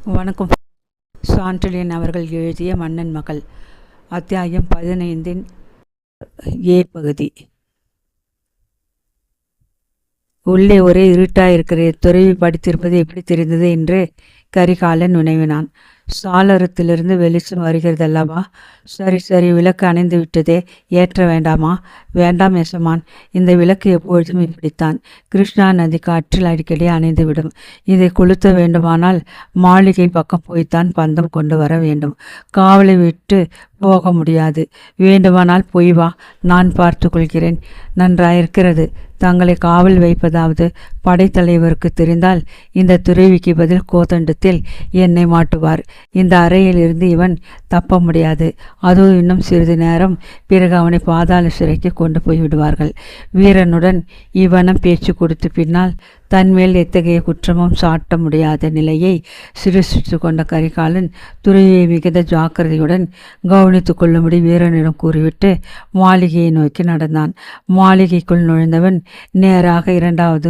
வணக்கம். சாண்டில்யன் அவர்கள் எழுதிய மன்னன் மகள், அத்தியாயம் 15 ஏ பகுதி. உள்ளே ஒரே இருட்டாயிருக்கிறது. துறவி படித்திருப்பது எப்படி தெரிந்தது என்று கரிகாலன் வினவினான். சாளரத்திலிருந்து வெளிச்சம் வருகிறதல்லவா? சரி சரி, விளக்கு அணைந்து விட்டதே, ஏற்ற வேண்டாமா? வேண்டாம் எசமான், இந்த விளக்கு எப்பொழுதும் இப்படித்தான். கிருஷ்ணா நதி காற்றில் அடிக்கடி அணைந்துவிடும். இதை கொளுத்த வேண்டுமானால் மாளிகை பக்கம் போய்த்தான் பந்தம் கொண்டு வர வேண்டும். காவலை விட்டு போக முடியாது. வேண்டுமானால் போய் வா, நான் பார்த்து கொள்கிறேன். நன்றாயிருக்கிறது. தங்களை காவல் வைப்பதாவது படைத்தலைவருக்கு தெரிந்தால் இந்த துறவிக்கு பதில் கோதண்டத்தில் என்னை மாட்டுவார். இந்த அறையில் இருந்து இவன் தப்ப முடியாது. அதுவும் இன்னும் சிறிது நேரம், பிறகு அவனை பாதாள சிறைக்கு கொண்டு போய் விடுவார்கள். வீரனுடன் இவனம் பேச்சு கொடுத்து பின்னால் தன்மேல் எத்தகைய குற்றமும் சாட்ட முடியாத நிலையை சிருஷ்டித்து கொண்ட கரிகாலன் துறவியை மிகுந்த ஜாக்கிரதையுடன் கவனித்து கொள்ளும்படி வீரனிடம் கூறிவிட்டு மாளிகையை நோக்கி நடந்தான். மாளிகைக்குள் நுழைந்தவன் நேராக இரண்டாவது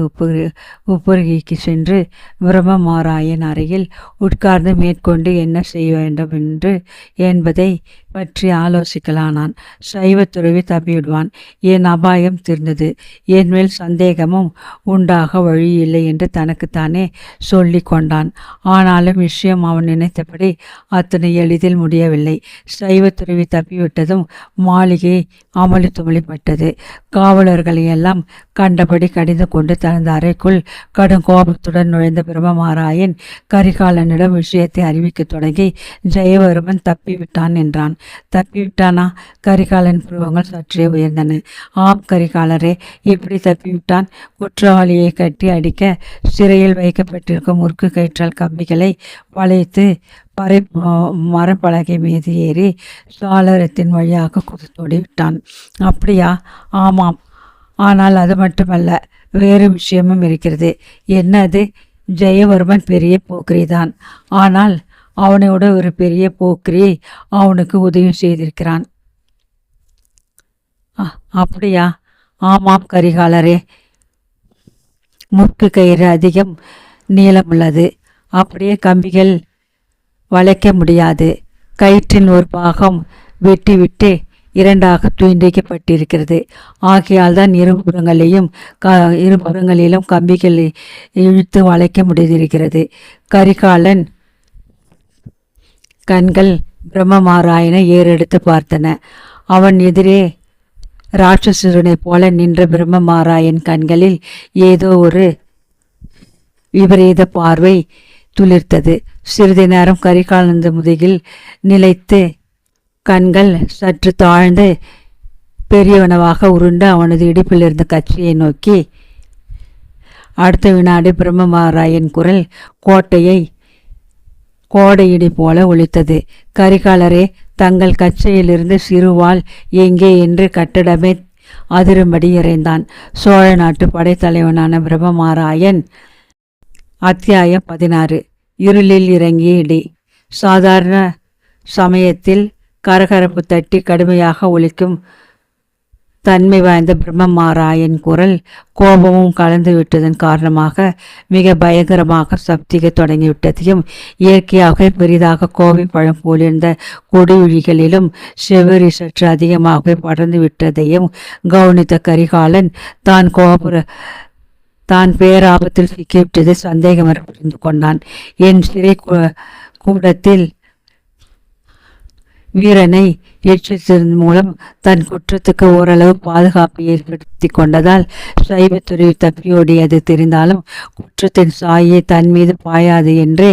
உப்பருகைக்கு சென்று பிரம்மமாராயன் அறையில் உட்கார்ந்து மேற்கொண்டு என்ன செய்ய வேண்டும் என்பதை பற்றி ஆலோசிக்கலானான். சைவ துறவி தப்பிவிடுவான். என் அபாயம் தீர்ந்தது. என் மேல் சந்தேகமும் உண்டாக வழியில்லை என்று தனக்குத்தானே சொல்லி கொண்டான். ஆனாலும் விஷயம் அவன் நினைத்தபடி அத்தனை எளிதில் முடியவில்லை. சைவ துறவி தப்பிவிட்டதும் மாளிகை அமளி துமளிப்பட்டது. காவலர்களை எல்லாம் கண்டபடி கடிந்து கொண்டு தனது அறைக்குள் கடும் கோபத்துடன் நுழைந்த பிரம்மமாராயன் கரிகாலனிடம் விஷயத்தை அறிவிக்க தொடங்கி, ஜெயவர்மன் தப்பிவிட்டான் என்றான். தப்பிவிட்டானா? கரிகாலன் புருவங்கள் சற்றே உயர்ந்தன. ஆம் கரிகாலரே, எப்படி தப்பிவிட்டான்? குற்றவாளியை கட்டி அடிக்க சிறையில் வைக்கப்பட்டிருக்கும் முறுக்கு கயிற்றால் கம்பிகளை வளைத்து மரப்பலகை மீது ஏறி சாளரத்தின் வழியாக குதித்தோடி விட்டான். அப்படியா? ஆமாம். ஆனால் அது மட்டுமல்ல, வேறு விஷயமும் இருக்கிறது. என்னது? ஜெயவர்மன் பெரிய போக்கிரிதான். ஆனால் அவனோட ஒரு பெரிய போக்கிரி அவனுக்கு உதவி செய்திருக்கிறான். அப்படியா? ஆமாம் கரிகாலரே. முற்கு கயிறு அதிகம் நீளமுள்ளது. அப்படியே கம்பிகள் வளைக்க முடியாது. கயிற்றின் ஒரு பாகம் வெட்டிவிட்டு இரண்டாக துண்டிக்கப்பட்டிருக்கிறது. ஆகையால் தான் இருபுறங்களிலும் கம்பிகளை இழுத்து வளைக்க முடிந்திருக்கிறது. கரிகாலன் கண்கள் பிரம்மமாராயனை ஏறெடுத்து பார்த்தன. அவன் எதிரே ராட்சசனைப் போல நின்ற பிரம்மமாராயன் கண்களில் ஏதோ ஒரு விபரீத பார்வை துளிர்த்தது. சிறிது நேரம் கரிகாலனது முதுகில் நிலைத்து கண்கள் சற்று தாழ்ந்து பெரியவனவாக உருண்டு அவனது இடுப்பில் இருந்த கட்சியை நோக்கி. அடுத்த வினாடி பிரம்மமாராயன் குரல் கோடையிடி போல ஒலித்தது. கரிகாலரே, தங்கள் கச்சையிலிருந்து சிறுவாள் எங்கே என்று கட்டடமே அதிரும்படி இறைந்தான். சோழ நாட்டு படைத்தலைவனான பிரம்மமாராயன். அத்தியாயம் 16. இருளில் இறங்கிய இடி. சாதாரண சமயத்தில் கரகரப்பு தட்டி கடுமையாக ஒலிக்கும் தன்மை வாய்ந்த பிரம்மமாராயன் குரல் கோபமும் கலந்து விட்டதன் காரணமாக மிக பயங்கரமாக சப்திக்க தொடங்கிவிட்டதையும், இயற்கையாக பெரிதாக கோவை பழம் போலிருந்த கொடுவிழிகளிலும் செவ்வரி சற்று அதிகமாக படர்ந்து விட்டதையும் கவனித்த கரிகாலன் தான் பேராபத்தில் சிக்கிவிட்டதை சந்தேகமற புரிந்து கொண்டான். என் சிறை கூடத்தில் வீரனை எச்சரித்ததன் மூலம் தன் குற்றத்துக்கு ஓரளவு பாதுகாப்பை ஏற்படுத்தி கொண்டதால் சைவத்துறை தப்பியோடியது தெரிந்தாலும் குற்றத்தின் சாயை தன் மீது பாயாது என்றே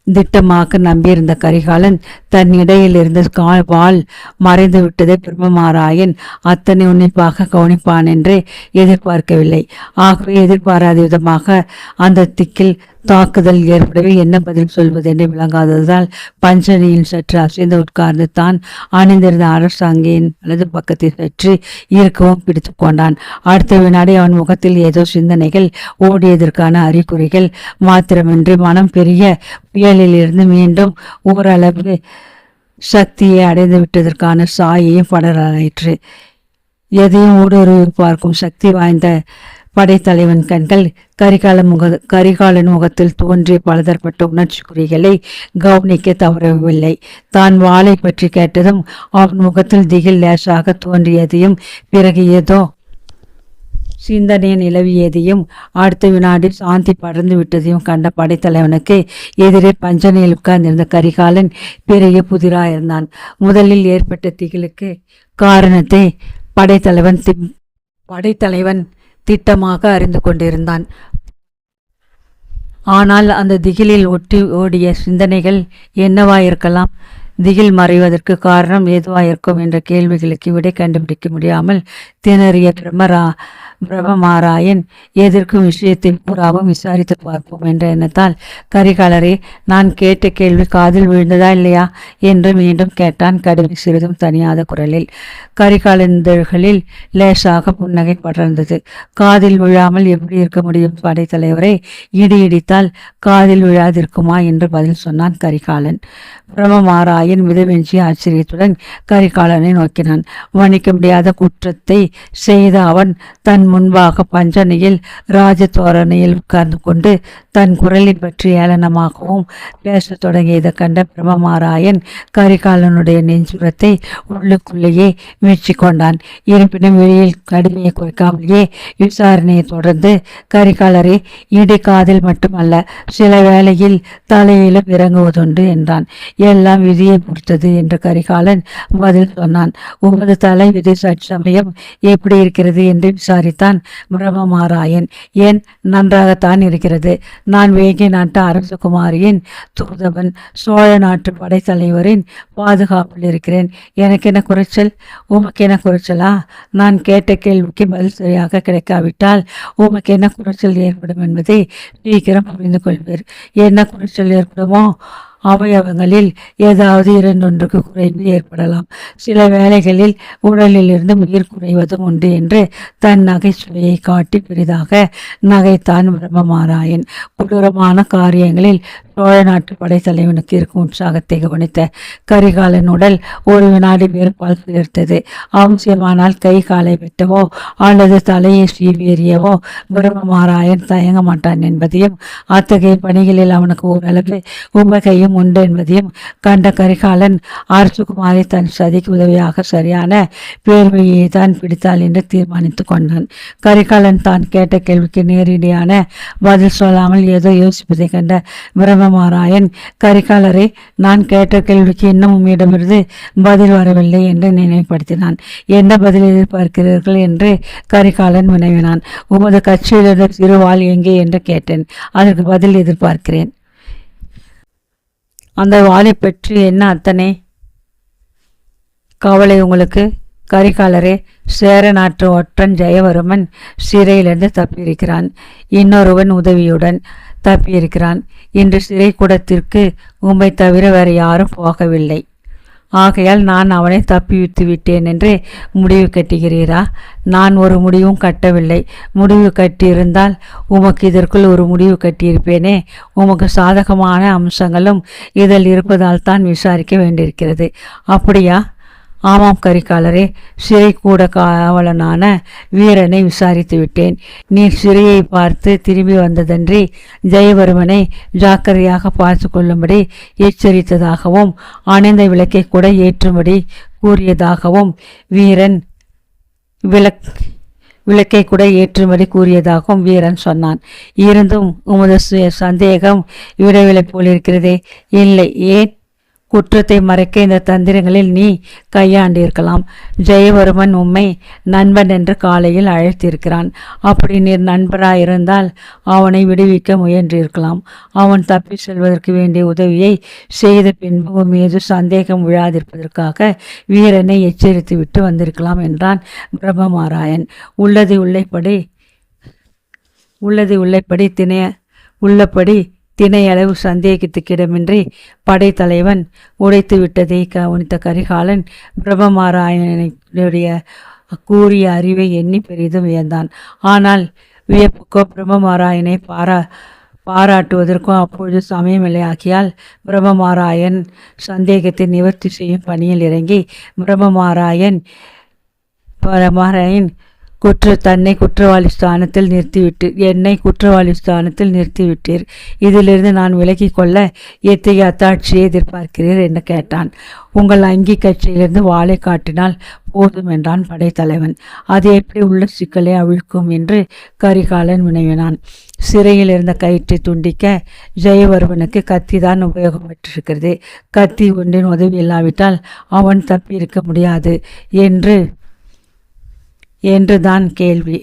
திட்டமாக நம்பியிருந்த கரிகாலன் தன் இடையிலிருந்து வாள் மறைந்து விட்டதை பிரம்மமாராயன் அத்தனை உன்னிப்பாக கவனிப்பான் என்று எதிர்பார்க்கவில்லை. ஆகவே எதிர்பாராத விதமாக அந்த திக்கில் தாக்குதல் ஏற்படவே என்ன பதில் சொல்வது என்று விளங்காததால் பஞ்சனியில் சற்று அசைந்து உட்கார்ந்து தான் அணிந்திருந்த அரசாங்கியின் வலது பக்கத்தை சற்று இருக்கவும் பிடித்து கொண்டான். அடுத்த வினாடி அவன் முகத்தில் ஏதோ சிந்தனைகள் ஓடியதற்கான அறிகுறிகள் மாத்திரமின்றி மனம் பெரிய புயலிலிருந்து மீண்டும் ஓரளவு சக்தியை அடைந்து விட்டதற்கான சாயையும் படராயிற்று. எதையும் ஊடுருவி பார்க்கும் சக்தி வாய்ந்த படைத்தலைவன் கண்கள் கரிகாலன் முகத்தில் தோன்றிய பலதரப்பட்ட உணர்ச்சி குறிகளை கவனிக்க தவறவில்லை. தான் வாளை பற்றி கேட்டதும் அவன் முகத்தில் திகில் லேசாக தோன்றியதையும், பிறகு ஏதோ சிந்தனை நிலவியதையும், அடுத்த வினாடி சாந்தி படர்ந்து விட்டதையும் கண்ட படைத்தலைவனுக்கு எதிரே பஞ்சனையில் உட்கார்ந்திருந்த கரிகாலன் பெரிய புதிராயிருந்தான். முதலில் ஏற்பட்ட திகிலுக்கு காரணத்தை படைத்தலைவன் திட்டமாக அறிந்து கொண்டிருந்தான். ஆனால் அந்த திகிலில் ஒட்டி ஓடிய சிந்தனைகள் என்னவாயிருக்கலாம்? திகில் மறைவதற்கு காரணம் எதுவாயிருக்கும் என்ற கேள்விகளுக்கு விடை கண்டுபிடிக்க முடியாமல் திணறிய பிரம்மமாராயன் எதிர்க்கும் விஷயத்தை பூராவும் விசாரித்து பார்ப்போம் என்ற எண்ணத்தால், கரிகாலரே, நான் கேட்ட கேள்வி காதில் விழுந்ததா இல்லையா என்று மீண்டும் கேட்டான், கடுமை சிறிதும் தனியாத குரலில். கரிகாலந்தர்களில் லேசாக புன்னகை படர்ந்தது. காதில் விழாமல் எப்படி இருக்க முடியும் படைத்தலைவரை? இடி இடித்தால் காதில் விழாதிருக்குமா என்று பதில் சொன்னான் கரிகாலன். பிரம்மமாராயன் மிதவெஞ்சிய ஆச்சரியத்துடன் கரிகாலனை நோக்கினான். மன்னிக்க முடியாத குற்றத்தை செய்த அவன் தன் முன்பாக பஞ்சனையில் ராஜ தோரணையில் உட்கார்ந்து கொண்டு தன் குரலில் பற்றி ஏளனமாகவும் பேசத் தொடங்கியதை கண்ட பிரம்மமாராயன் கரிகாலனுடைய நெஞ்சுரத்தை உள்ளுக்குள்ளேயே மீட்சி கொண்டான். இருப்பினும் வெளியில் கடுமையை குறைக்காமலேயே விசாரணையை தொடர்ந்து, கரிகாலரே, இடைக்காதில் மட்டுமல்ல, சில வேளையில் தலையிலும் இறங்குவதுண்டு என்றான். எல்லாம் விதியை பொறுத்தது என்று கரிகாலன் பதில் சொன்னான். உமது தலை விதி சமயம் எப்படி இருக்கிறது என்று விசாரித்தான் பிரம்மமாராயன். ஏன், நன்றாகத்தான் இருக்கிறது. நான் வேங்கை நாட்டு அரசகுமாரியின் தூதவன், சோழ நாட்டு படைத்தலைவரின் பாதுகாப்பில் இருக்கிறேன். எனக்கென குறைச்சல்? உமக்கென குறைச்சலா? நான் கேட்ட கேள்விக்கு பதில் சரியாக கிடைக்காவிட்டால் உமக்கு என்ன குறைச்சல் ஏற்படும் என்பதை சீக்கிரம் புரிந்து கொள்வீர். என்ன குறைச்சல் ஏற்படுமோ அவயவங்களில் ஏதாவது இரண்டொன்றுக்கு குறைவு ஏற்படலாம். சில வேளைகளில் உடலில் இருந்து உயிர் குறைவதும் உண்டு என்று தன் நகைச்சுவையை காட்டி பெரிதாக நகைத்தான் பிரம்மமாராயன். கொடூரமான காரியங்களில் சோழ நாட்டு படைத்தலைவனுக்கு இருக்கும் உற்சாகத்தை கவனித்த கரிகாலன் உடல் ஒரு வினாடி மேற்பால் சிலிர்த்தது. அவசியமானால் கை காலை வெட்டவோ அல்லது தலையை சீவேறியவோ பிரம்மமாராயன் தயங்க மாட்டான் என்பதையும், அத்தகைய பணிகளில் அவனுக்கு ஓரளவு உபகையும் உண்டு என்பதையும் கண்ட கரிகாலன் அரசகுமாரி தன் சதிக்கு உதவியாக சரியான பேர்வையை தான் பிடித்தாள் என்று தீர்மானித்து கொண்டான். கரிகாலன் தான் கேட்ட கேள்விக்கு நேரடியான பதில் சொல்லாமல் ஏதோ யோசிப்பதை கண்ட பிரம்மமாராயன், கரிகாலரை, நான் கேட்ட கேள்விக்கு இன்னும் உம்மிடமிருந்து பதில் வரவில்லை என்று நினைவுபடுத்தினான். என்ன பதில் எதிர்பார்க்கிறீர்கள் என்று கரிகாலன் வினவினான். உமது கட்சியிலிருந்து சிறுவாள் எங்கே என்று கேட்டேன். அதற்கு பதில் எதிர்பார்க்கிறேன். அந்த வாளை பற்றி என்ன அத்தனை கவலை உங்களுக்கு? கரிகாலரே, சேர நாட்டு ஒற்றன் ஜெயவர்மன் சிறையிலிருந்து தப்பியிருக்கிறான். இன்னொருவன் உதவியுடன் தப்பியிருக்கிறான். இன்று சிறை கூடத்திற்கு உம்மை தவிர வேறு யாரும் போகவில்லை. ஆகையால் நான் அவனை தப்பிவித்து விட்டேன் என்று முடிவு கட்டுகிறீரா? நான் ஒரு முடிவும் கட்டவில்லை. முடிவு கட்டியிருந்தால் உமக்கு இதற்குள் ஒரு முடிவு கட்டியிருப்பேனே. உமக்கு சாதகமான அம்சங்களும் இதில் இருப்பதால் தான் விசாரிக்க வேண்டியிருக்கிறது. அப்படியா? ஆமாம் கரிகாலரே, சிறை கூட காவலனான வீரனை விசாரித்து விட்டேன். நீர் சிறையை பார்த்து திரும்பி வந்ததன்றி ஜெயவர்மனை ஜாக்கிரதையாக பார்த்து கொள்ளும்படி எச்சரித்ததாகவும் அணைந்த விளக்கை கூட ஏற்றும்படி கூறியதாகவும் விளக்கை கூட ஏற்றும்படி கூறியதாகவும் வீரன் சொன்னான். இருந்தும் உமது சந்தேகம் விடவில்லை போலிருக்கிறதே. இல்லை, ஏன்? குற்றத்தை மறைக்க இந்த தந்திரங்களில் நீ கையாண்டிருக்கலாம். ஜெயவர்மன் உம்மை நண்பன் என்று காலையில் அழைத்திருக்கிறான். அப்படி நீர் நண்பராயிருந்தால் அவனை விடுவிக்க முயன்றிருக்கலாம். அவன் தப்பி செல்வதற்கு வேண்டிய உதவியை செய்த பின்பு மீது சந்தேகம் விழாதிருப்பதற்காக வீரனை எச்சரித்து விட்டு வந்திருக்கலாம் என்றான் பிரம்மமாராயன். உள்ளபடி திணையளவு சந்தேகத்துக்கிடமின்றி படைத்தலைவன் உடைத்து விட்டதை கவனித்த கரிகாலன் பிரம்மமாராயனுடைய கூறிய அறிவை எண்ணி பெரிதும் வியந்தான். ஆனால் வியப்புக்கோ பிரம்மமாராயனை பாராட்டுவதற்கும் அப்பொழுது சமயமில்லை. ஆகியால் பிரம்மமாராயன் சந்தேகத்தை நிவர்த்தி செய்யும் பணியில் இறங்கி பிரம்மமாராயன் தன்னை குற்றவாளி ஸ்தானத்தில் என்னை குற்றவாளி ஸ்தானத்தில் நிறுத்திவிட்டீர். இதிலிருந்து நான் விலகிக் கொள்ள எத்தகைய அத்தாட்சியை எதிர்பார்க்கிறீர் என்று கேட்டான். உங்கள் அங்கி கட்சியிலிருந்து வாளை காட்டினால் போதும் என்றான் படைத்தலைவன். அது எப்படி உள்ள சிக்கலை அவிழ்க்கும் என்று கரிகாலன் வினவினான். சிறையில் இருந்த கயிற்றை துண்டிக்க ஜெயவர்மனுக்கு கத்திதான் உபயோகப்பட்டிருக்கிறது. கத்தி ஒன்றின் உதவி இல்லாவிட்டால் அவன் தப்பியிருக்க முடியாது என்றுதான் கேள்வி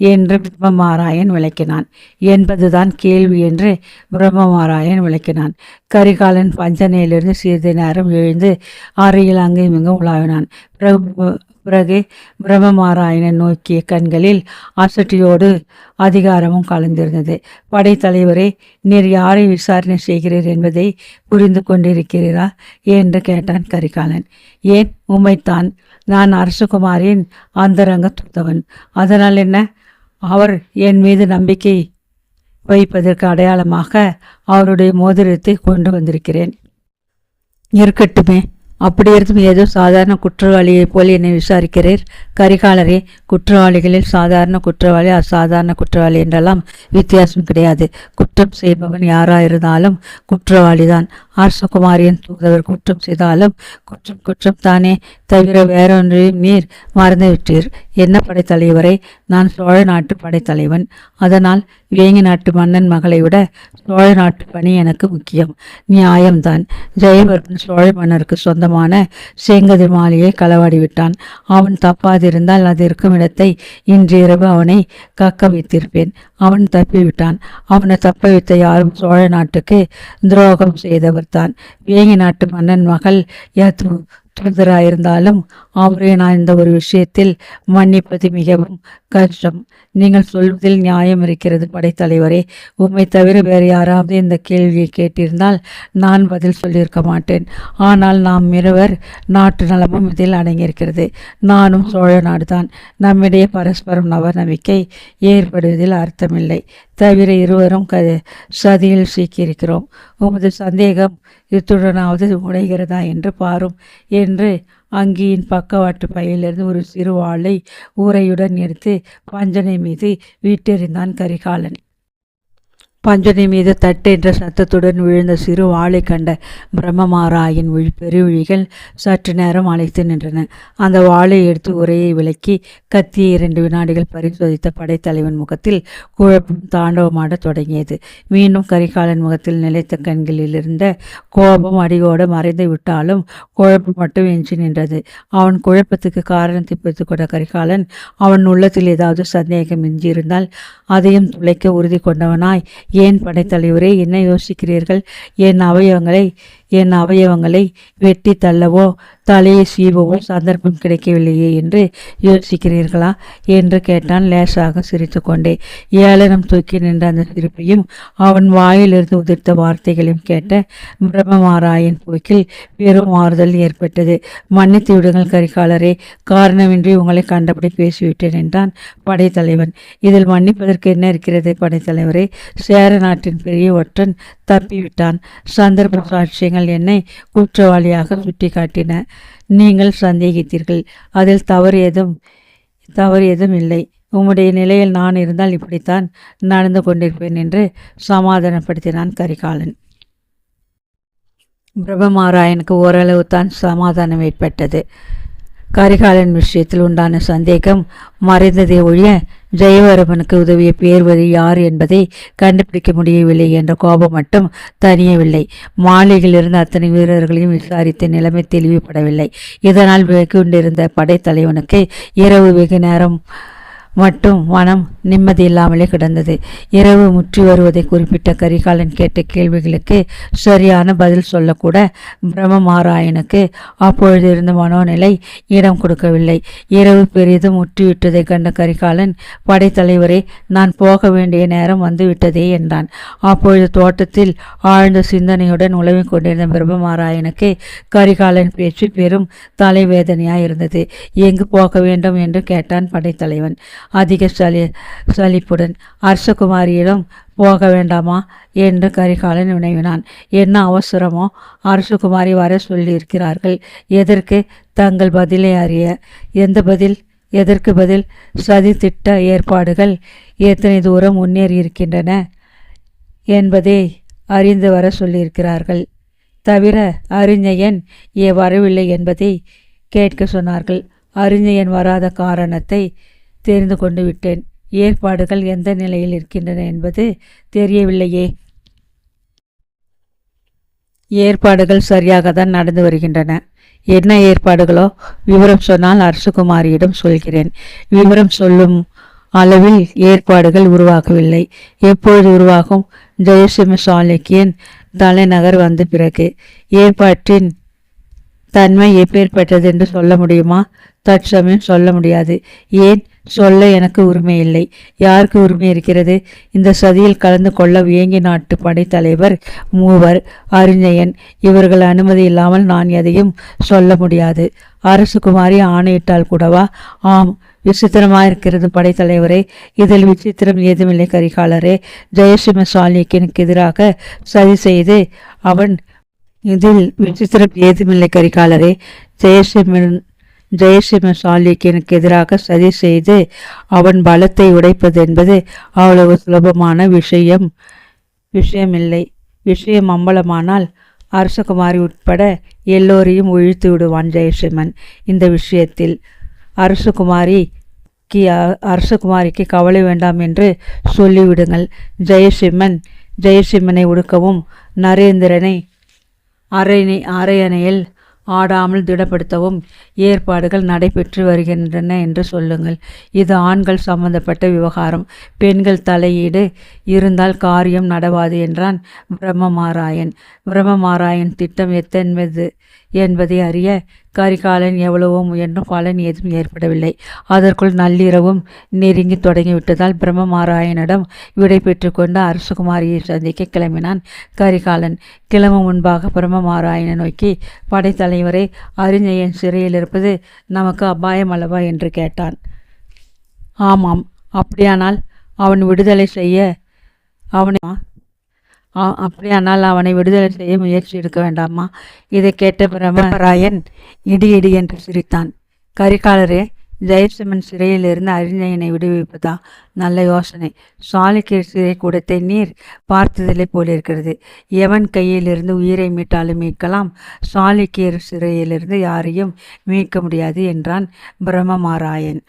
என்று பிரம்மமாராயன் விளக்கினான். என்பதுதான் கேள்வி என்று பிரம்மமாராயன் விளக்கினான். கரிகாலன் பஞ்சனையிலிருந்து சிறிது நேரம் எழுந்து அறையில் அங்கும் இங்கும் உலாவினான். பிறகு பிரம்மமாராயணன் நோக்கிய கண்களில் அசட்டியோடு அதிகாரமும் கலந்திருந்தது. படைத்தலைவரே, நீர் யாரை விசாரணை செய்கிறீர் என்பதை புரிந்து கொண்டிருக்கிறீரா என்று கேட்டான் கரிகாலன். ஏன், உம்மைத்தான். நான் அரசகுமாரின் அந்தரங்க தூதவன். அதனால் என்ன? அவர் என் மீது நம்பிக்கை வைப்பதற்கு அடையாளமாக அவருடைய மோதிரத்தை கொண்டு வந்திருக்கிறேன். இருக்கட்டுமே, அப்படி இருந்தும் ஏதோ சாதாரண குற்றவாளியைப் போல் என்னை விசாரிக்கிறீர். கரிகாலரே, குற்றவாளிகளில் சாதாரண குற்றவாளி, அசாதாரண குற்றவாளி என்றெல்லாம் வித்தியாசம் கிடையாது. குற்றம் செய்பவன் யாராயிருந்தாலும் குற்றவாளிதான். அரசகுமாரியின் தூதவர் குற்றம் செய்தாலும் குற்றம் தானே தவிர வேறொன்றையும் நீர் மறந்துவிட்டீர். என்ன படைத்தலைவரை? நான் சோழ நாட்டு படைத்தலைவன். அதனால் வேங்கி நாட்டு மன்னன் மகளை விட சோழ நாட்டு பணி எனக்கு முக்கியம். நியாயம்தான். ஜெயவர்மன் சோழ மன்னருக்கு சொந்தமான செங்கதிர் மாலையை களவாடிவிட்டான். அவன் தப்பாதிருந்தால் அது இருக்கும் இடத்தை இன்றிரவு அவனை கக்க வைத்திருப்பேன். அவன் தப்பிவிட்டான். அவனை தப்ப வைத்த யாரும் சோழ நாட்டுக்கு துரோகம் செய்தவர் தான். வேங்கி நாட்டு மன்னன் மகள் தூதராயிருந்தாலும் அவரை நான் இந்த ஒரு விஷயத்தில் மன்னிப்பது மிகவும் கஷ்டம். நீங்கள் சொல்வதில் நியாயம் இருக்கிறது படைத்தலைவரே. உம்மை தவிர வேறு யாராவது இந்த கேள்வியை கேட்டிருந்தால் நான் பதில் சொல்லியிருக்க மாட்டேன். ஆனால் நாம் இருவர் நாட்டு நலமும் இதில் அடங்கியிருக்கிறது. நானும் சோழ நாடுதான். நம்மிடையே பரஸ்பரம் நம்பிக்கை ஏற்படுவதில் அர்த்தமில்லை. தவிர இருவரும் சதியில் சிக்கியிருக்கிறோம். உமது சந்தேகம் இத்துடனாவது உடைகிறதா என்று பாரும் என்று அங்கியின் பக்கவாட்டு பையிலிருந்து ஒரு சிறு வாளை ஊரையுடன் எடுத்து பஞ்சனை மீது வீட்டெறிந்தான் கரிகாலன். பஞ்சனை மீது தட்டு என்ற சத்தத்துடன் விழுந்த சிறு வாளை கண்ட பிரம்மமாராயின் பெருவிழிகள் சற்று நேரம் அழைத்து நின்றன. அந்த வாளை எடுத்து உரையை விலக்கி கத்தியை 2 வினாடிகள் பரிசோதித்த படைத்தலைவன் முகத்தில் குழப்பம் தாண்டவமாடத் தொடங்கியது. மீண்டும் கரிகாலன் முகத்தில் நிலைத்த கண்களில் இருந்த கோபம் அடியோடு மறைந்து விட்டாலும் குழப்பம் மட்டும் எஞ்சி நின்றது. அவன் குழப்பத்துக்கு காரணத்தை புரிந்து கொண்ட கரிகாலன் அவன் உள்ளத்தில் ஏதாவது சந்தேகம் எஞ்சியிருந்தால் அதையும் துளைக்க உறுதி கொண்டவனாய், ஏன் படைத்தலைவரே, என்ன யோசிக்கிறீர்கள்? என் அவயவங்களை வெட்டி தள்ளவோ தலையை சீவவோ சந்தர்ப்பம் கிடைக்கவில்லையே என்று யோசிக்கிறீர்களா என்று கேட்டான் லேசாக சிரித்து கொண்டே. ஏளனம் தூக்கி நின்ற அந்த சிரிப்பையும் அவன் வாயிலிருந்து உதிர்த்த வார்த்தைகளையும் கேட்ட பிரம்மமாராயன் போக்கில் பெரும் ஆறுதல் ஏற்பட்டது. மன்னித்து விடுங்கள் கரிகாலரே, காரணமின்றி உங்களை கண்டபடி பேசிவிட்டேன் என்றான் படைத்தலைவன். இதில் மன்னிப்பதற்கு என்ன இருக்கிறது படைத்தலைவரே? சேர நாட்டின் பெரிய ஒற்றன் தப்பிவிட்டான். சந்தர்ப்ப சாட்சியங்கள் என்னை குற்றவாளியாக சுட்டி காட்டின. நீங்கள் சந்தேகித்தீர்கள். அதில் தவறு எதுவும் இல்லை. உம்முடைய நிலையில் நான் இருந்தால் இப்படித்தான் நடந்து கொண்டிருப்பேன் என்று சமாதானப்படுத்தினான் கரிகாலன். பிரம்மமாராயனுக்கு ஓரளவு தான் சமாதானம் ஏற்பட்டது. கரிகாலன் விஷயத்தில் உண்டான சந்தேகம் மறைந்ததை ஒழிய ஜெயவர்மனுக்கு உதவிய பேர்வழி யார் என்பதை கண்டுபிடிக்க முடியவில்லை என்ற கோபம் மட்டும் தனியவில்லை. மாளிகையில் இருந்த அத்தனை வீரர்களையும் விசாரித்த நிலைமை தெளிவுபடவில்லை. இதனால் வெகுண்டிருந்த படைத்தலைவனுக்கு இரவு வெகு நேரம் மட்டும் மனம் நிம்மதி இல்லாமலே கிடந்தது. இரவு முற்றி வருவதை குறிப்பிட்ட கரிகாலன் கேட்ட கேள்விகளுக்கு சரியான பதில் சொல்லக்கூட பிரம்மமாராயனுக்கு அப்பொழுது இருந்த மனோநிலை இடம் கொடுக்கவில்லை. இரவு பெரிதும் முற்றிவிட்டதை கண்ட கரிகாலன், படைத்தலைவரே, நான் போக வேண்டிய நேரம் வந்துவிட்டதே என்றான். அப்பொழுது தோட்டத்தில் ஆழ்ந்த சிந்தனையுடன் உலவிக் கொண்டிருந்த பிரம்மமாராயனுக்கு கரிகாலன் பேச்சு பெரும் தலைவேதனையாயிருந்தது. எங்கு போக வேண்டும் என்று கேட்டான் படைத்தலைவன் அதிக சலிப்புடன். அரசகுமாரியிடம் போக வேண்டாமா என்று கரிகாலன் வினவினான். என்ன அவசரமோ? அரசகுமாரி வர சொல்லியிருக்கிறார்கள். எதற்கு? தங்கள் பதிலை அறிய. எந்த பதில் எதற்கு பதில் சதி திட்ட ஏற்பாடுகள் எத்தனை தூரம் முன்னேறி இருக்கின்றன என்பதை அறிந்து வர சொல்லியிருக்கிறார்கள். தவிர அறிஞயன் வரவில்லை என்பதை கேட்க சொன்னார்கள். அறிஞயன் வராத காரணத்தை தெரிந்து கொண்டு விட்டேன். ஏற்பாடுகள் எந்த நிலையில் இருக்கின்றன என்பது தெரியவில்லையே. ஏற்பாடுகள் சரியாக தான் நடந்து வருகின்றன. என்ன ஏற்பாடுகளோ விவரம் சொன்னால் அரசகுமாரியிடம் சொல்கிறேன். விவரம் சொல்லும் அளவில் ஏற்பாடுகள் உருவாகவில்லை. எப்பொழுது உருவாகும்? ஜெயசிம்ம சாளுக்கியன் தலைநகர் வந்த பிறகு. ஏற்பாட்டின் தன்மை எப்பேற்பட்டது என்று சொல்ல முடியுமா? தற்சமயம் சொல்ல முடியாது. ஏன்? சொல்ல எனக்கு உரிமை இல்லை. யாருக்கு உரிமை இருக்கிறது? இந்த சதியில் கலந்து கொள்ள வேங்கி நாட்டு படைத்தலைவர், மூவர், அறிஞயன் இவர்கள் அனுமதி இல்லாமல் நான் எதையும் சொல்ல முடியாது. அரசகுமாரி ஆணையிட்டால் கூடவா? ஆம், விசித்திரமாயிருக்கிறது படைத்தலைவரே. இதில் விசித்திரம் ஏதுமில்லை கரிகாலரே. ஜெயசிம்ம சாளுக்கியனுக்கு எதிராக சதி செய்து அவன் இதில் விசித்திரம் ஏதுமில்லை கரிகாலரே. ஜெயசிம்ம சாளுக்கியனுக்கு எதிராக சதி செய்து அவன் பலத்தை உடைப்பது என்பது அவ்வளவு சுலபமான விஷயமில்லை. விஷயம் அம்பலமானால் அரசகுமாரி உட்பட எல்லோரையும் ஒழித்து விடுவான் ஜெயசிம்மன். இந்த விஷயத்தில் அரசகுமாரிக்கு கவலை வேண்டாம் என்று சொல்லிவிடுங்கள். ஜெயசிம்மனை ஒடுக்கவும் நரேந்திரனை அரையணையில் ஆடாமல் திடப்படுத்தவும் ஏற்பாடுகள் நடைபெற்று வருகின்றன என்று சொல்லுங்கள். இது ஆண்கள் சம்பந்தப்பட்ட விவகாரம். பெண்கள் தலையீடு இருந்தால் காரியம் நடவாது என்றான் பிரம்மமாராயன். பிரம்மமாராயன் திட்டம் எத்தென்பது என்பதை அறிய கரிகாலன் எவ்வளவோ முயன்றும் பலன் ஏதும் ஏற்படவில்லை. அதற்குள் நள்ளிரவும் நெருங்கி தொடங்கிவிட்டதால் பிரம்மமாராயனிடம் விடை பெற்று கொண்டு அரசகுமாரியை சந்திக்க கிளம்பினான் கரிகாலன். கிளம்பும் முன்பாக பிரம்மமாராயனை நோக்கி, படைத்தலைவரை, அறிஞயன் சிறையில் இருப்பது நமக்கு அபாயம் அல்லவா என்று கேட்டான். ஆமாம், அப்படியானால் அவனை விடுதலை செய்ய முயற்சி எடுக்க வேண்டாமா? இதை கேட்ட பிரம்மராயன் இடி என்று சிரித்தான். கரிகாலரே, ஜெயசிம்மன் சிறையிலிருந்து அறிஞயனை விடுவிப்பதா? நல்ல யோசனை. சாளுக்கியர் சிறை கூடத்தை நீர் பார்த்ததில்லை போலிருக்கிறது. எவன் கையிலிருந்து உயிரை மீட்டாலும் மீட்கலாம், சாளுக்கியர் சிறையிலிருந்து யாரையும் மீட்க முடியாது என்றான் பிரம்மமாராயன்.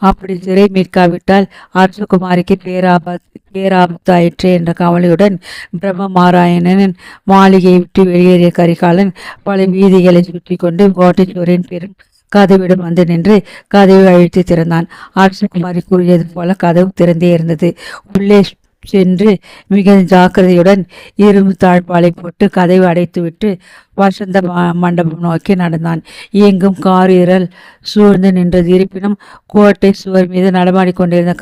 அப்படி சிறை மீட்காவிட்டால் அரசகுமாரிக்கு பேராபத்தாயிற்று என்ற கவலையுடன் பிரம்மமாராயணனின் மாளிகையை விட்டு வெளியேறிய கரிகாலன் பல வீதிகளை சுற்றி கொண்டு கோட்டைச்சுவரின் பெரும் கதவிடம் வந்து நின்று கதவை அழித்து திறந்தான். அரசகுமாரி கூறியது போல கதவு திறந்தே இருந்தது. உள்ளே சென்று மிக ஜாக்கிரதையுடன் இரும்பு தாழ்பாலை போட்டு கதவை அடைத்துவிட்டு வசந்த மண்டபம் நோக்கி நடந்தான். எங்கும் காரிரல் சூழ்ந்து நின்றது. இருப்பினும் கோட்டை சுவர் மீது நடமாடிக்கொண்டிருந்த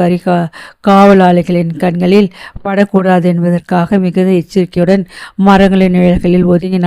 காவலாளிகளின் கண்களில் படக்கூடாது என்பதற்காக மிகுந்த எச்சரிக்கையுடன் மரங்களின் நிழல்களில் ஒதுங்கி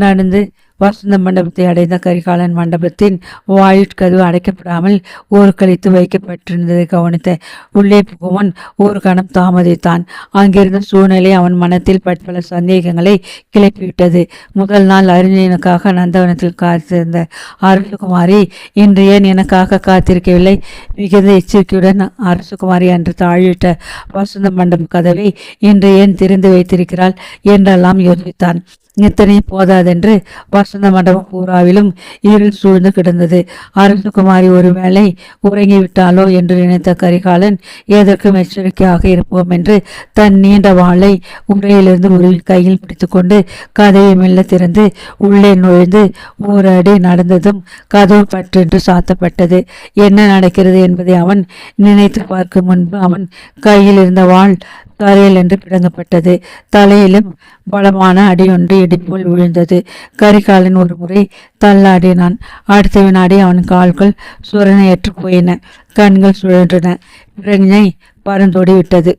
நடந்து வசந்த மண்டபத்தை அடைந்த கரிகாலன் மண்டபத்தின் வாயிற்கதவு அடைக்கப்படாமல் ஊர் கழித்து வைக்கப்பட்டிருந்ததை கவனித்த உள்ளே புகுவன் ஒரு கணம் தாமதித்தான். அங்கிருந்த சூழ்நிலை அவன் மனத்தில் பற்பல சந்தேகங்களை கிளப்பிவிட்டது. முதல் நாள் அறிஞனுக்காக நந்தவனத்தில் காத்திருந்த அரசகுமாரி இன்று ஏன் எனக்காக காத்திருக்கவில்லை? மிகுந்த எச்சரிக்கையுடன் அரசகுமாரி அன்று தாழிட்ட வசந்த மண்டப கதவை இன்று ஏன் திறந்து வைத்திருக்கிறாள் என்றெல்லாம் யோசித்தான். இத்தனை போதாதென்று வசந்த மண்டபம் பூராவிலும் இருள் சூழ்ந்து கிடந்தது. அரசகுமாரி ஒருவேளை உறங்கிவிட்டாலோ என்று நினைத்த கரிகாலன் எதற்கும் எச்சரிக்கையாக இருப்போம் என்று தன் நீண்ட வாளை உரையிலிருந்து உருவி கையில் பிடித்துக்கொண்டு கதவை மெல்ல திறந்து உள்ளே நுழைந்து ஒரு அடி நடந்ததும் கதவு பற்றென்று சாத்தப்பட்டது. என்ன நடக்கிறது என்பதை அவன் நினைத்து பார்க்கும் முன்பு அவன் கையில் இருந்த வாள் தரையில் என்று பிடங்கப்பட்டது. தலையிலும் பலமான அடியொன்று இடிப்போல் விழுந்தது. கரிகாலன் ஒரு முறை தள்ளாடினான். அடுத்த வினாடி அவன் கால்கள் சுரணையற்று போயின. கண்கள் சுழன்றன. பிரஜை பறந்தோடி விட்டது.